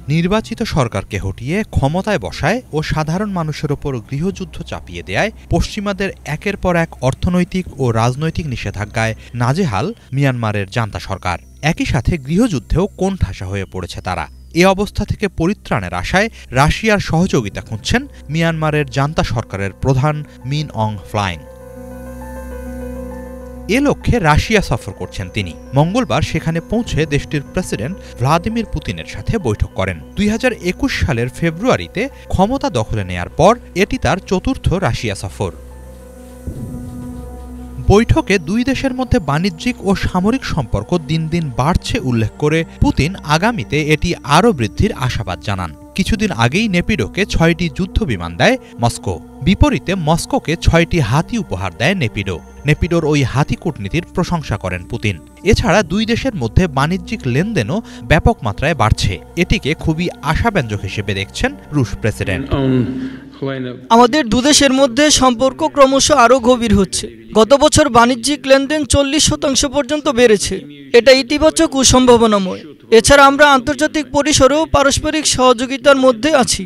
নির্বাচিত সরকারকে হটিয়ে ক্ষমতায় বসায় ও সাধারণ মানুষের ওপর গৃহযুদ্ধ চাপিয়ে দেয় পশ্চিমাদের একের পর এক অর্থনৈতিক ও রাজনৈতিক নিষেধাজ্ঞায় নাজেহাল মিয়ানমারের জান্তা সরকার। একই সাথে গৃহযুদ্ধেও কোণঠাসা হয়ে পড়েছে তারা। এ অবস্থা থেকে পরিত্রাণের আশায় রাশিয়ার সহযোগিতা খুঁজছেন মিয়ানমারের জান্তা সরকারের প্রধান মিন অং ফ্লাইং। এ লক্ষ্যে রাশিয়া সফর করছেন তিনি। মঙ্গলবার সেখানে পৌঁছে দেশটির প্রেসিডেন্ট ভ্লাদিমির পুতিনের সাথে বৈঠক করেন। ২০২১ সালের ফেব্রুয়ারিতে ক্ষমতা দখলে নেয়ার পর এটি তার চতুর্থ রাশিয়া সফর। বৈঠকে দুই দেশের মধ্যে বাণিজ্যিক ও সামরিক সম্পর্ক দিন দিন বাড়ছে উল্লেখ করে পুতিন আগামীতে এটি আরও বৃদ্ধির আশাবাদ জানান। কিছুদিন আগেই নেপিডোকে ৬টি যুদ্ধবিমান দেয় মস্কো। বিপরীতে মস্কোকে ৬টি হাতি উপহার দেয় নেপিডো। নেপিডোর ওই হাতি কূটনীতির প্রশংসা করেন পুতিন। এছাড়া দুই দেশের মধ্যে বাণিজ্যিক লেনদেনও ব্যাপক মাত্রায় বাড়ছে। এটিকে খুবই আশাব্যঞ্জক হিসেবে দেখছেন রুশ প্রেসিডেন্ট। আমাদের দুদেশের মধ্যে সম্পর্ক ক্রমশ আরও গভীর হচ্ছে। গত বছর বাণিজ্যিক লেনদেন 40% পর্যন্ত বেড়েছে। এটা ইতিবাচক ও সম্ভাবনাময়। এছাড়া আমরা আন্তর্জাতিক পরিসরেও পারস্পরিক সহযোগিতার মধ্যে আছি।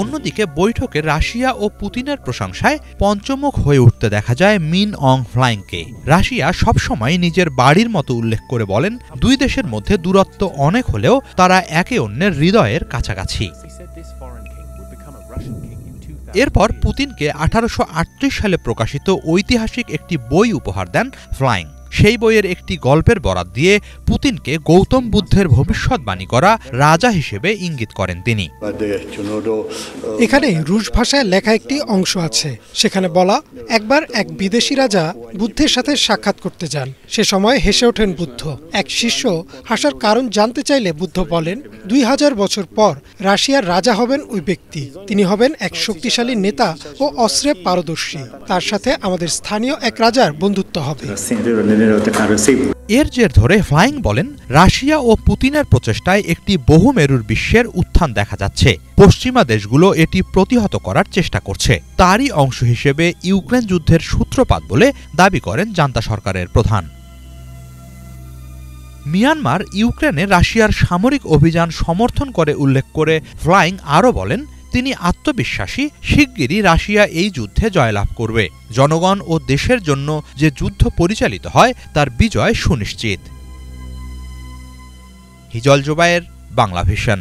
অন্যদিকে বৈঠকে রাশিয়া ও পুতিনের প্রশংসায় পঞ্চমুখ হয়ে উঠতে দেখা যায় মিন অং ফ্লাইংকে। রাশিয়া সবসময় নিজের বাড়ির মতো উল্লেখ করে বলেন, দুই দেশের মধ্যে দূরত্ব অনেক হলেও তারা একে অন্যের হৃদয়ের কাছাকাছি। এরপর পুতিনকে ১৮৩৮ সালে প্রকাশিত ঐতিহাসিক একটি বই উপহার দেন ফ্লাইং। সেই বইয়ের একটি গল্পের বরাত দিয়ে পুতিনকে গৌতম বুদ্ধের ভবিষ্যৎবাণী করা রাজা হিসেবে ইঙ্গিত করেন তিনি। এখানে রুশ ভাষায় লেখা একটি অংশ আছে। সেখানে বলা, একবার এক বিদেশি রাজা বুদ্ধের সাথে সাক্ষাৎ করতে যান। সে সময় হেসে ওঠেন বুদ্ধ। এক শিষ্য হাসার কারণ জানতে চাইলে বুদ্ধ বলেন, ২০০০ বছর পর রাশিয়ার রাজা হবেন ওই ব্যক্তি। তিনি হবেন এক শক্তিশালী নেতা ও অস্ত্রে পারদর্শী। তার সাথে আমাদের স্থানীয় এক রাজার বন্ধুত্ব হবে। এর জের ধরে ফ্লাইং বলেন, রাশিয়া ও পুতিনের প্রচেষ্টায় একটি বহুমেরুর বিশ্বের উত্থান দেখা যাচ্ছে। পশ্চিমা দেশগুলো এটি প্রতিহত করার চেষ্টা করছে। তারই অংশ হিসেবে ইউক্রেন যুদ্ধের সূত্রপাত বলে দাবি করেন জান্তা সরকারের প্রধান। মিয়ানমার ইউক্রেনে রাশিয়ার সামরিক অভিযান সমর্থন করে উল্লেখ করে ফ্লাইং আরও বলেন, তিনি আত্মবিশ্বাসী শিগগিরই রাশিয়া এই যুদ্ধে জয়লাভ করবে। জনগণ ও দেশের জন্য যে যুদ্ধ পরিচালিত হয় তার বিজয় সুনিশ্চিত। হিজল জোবায়ের, বাংলা ভিশন।